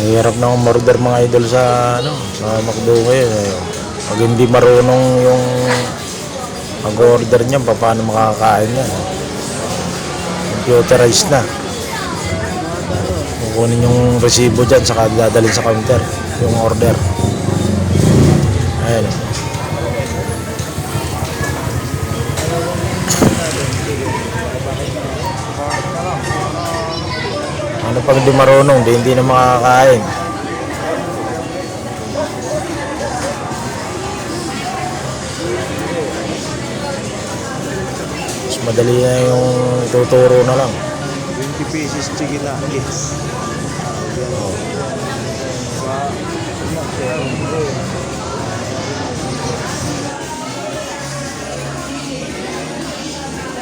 Hirap na umorder mga idol sa ano, sa McDo ngayon eh. Pag hindi marunong yung mag-order niya, paano makakain yan? Computerized na. Kukunin yung resibo dyan, saka dadalhin sa counter yung order. Ayan. Ano pag hindi marunong, hindi na makakain. Mas madali na yung tuturo na lang. 20 pieces chicken nuggets.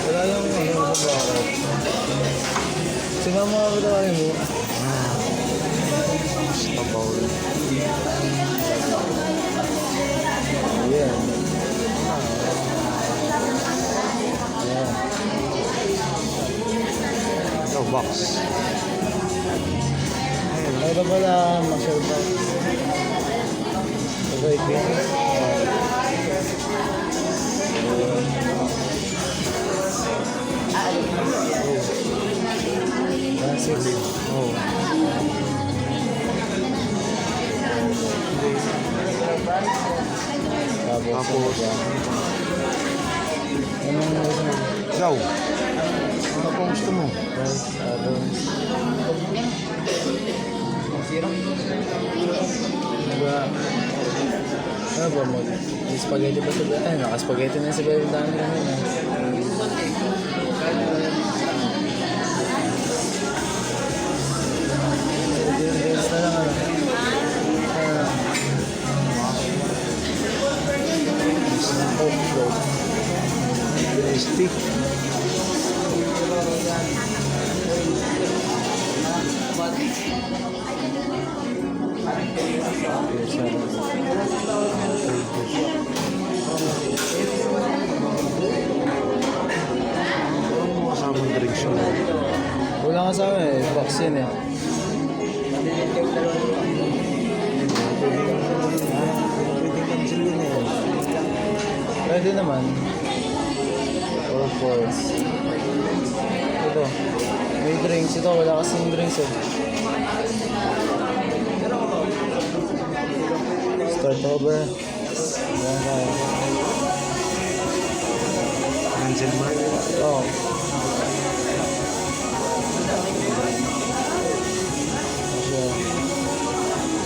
Wala lang yung sa bakit. Sinama ka ba tayo mo? Basta bowl. Ayan. Ito, box. Ay ba pala, muscle box. Ito, ipin. Oh. Tapos ikaw, ano pong gusto mo? Ano ba mo? Spaghetti ba sabi? Ay, naka-spaghetti na sabi. Ang dami naman eh. Drinks na lang ano. Stick. Masamang drinks yun. Wala kasama eh. Box yun eh. Pwedeng cancel yun eh. Pwede naman. Or course. Ito. May drinks. Ito wala kasing drinks eh. Start over. Ayan tayo. Cancel mo? Oo.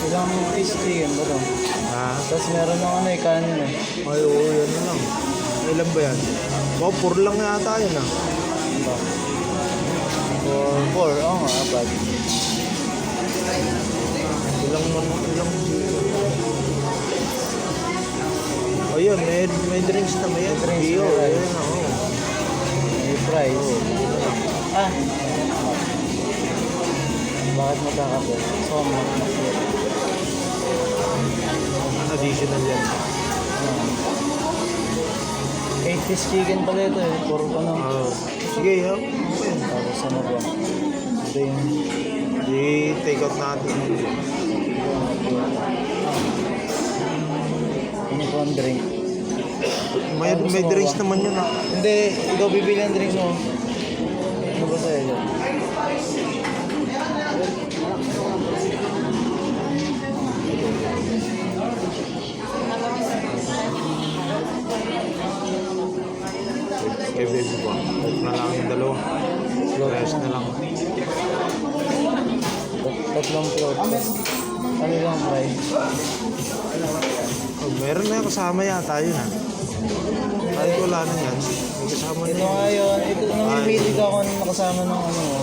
Ilang piece chicken ba ito? Ha? Tapos meron ng ano eh, kanin eh. Ay, oo, yan na lang. Ilan ba yan? Wow, 4 lang yata yan ah. Diba? Four. Oo nga, apat. Ilang. Oh, yun, may drinks na may yan. Drinks Iyo, na yan. yun ako. May fries. Ah! Bakit magkakape? Additional yan. 8 piece chicken pala ito eh. Puro pa ng... Sige, ha? Tapos ano ba? Drink. I-take out natin. Ano po ang drink? May drinks naman yun ah. Hindi, ikaw bibili ang drinks mo. Ano ba sa'yo dyan? Kay baby ko. Huwag na lang yung dalawa. Rest na lang. Tatlong float. Ano lang fries? Oh, meron na kasama yata yun ah. Kahit wala na yan. May kasama na Ito yun. nga yun. Ito, namimili ka kung ano nakasama ng ano mo.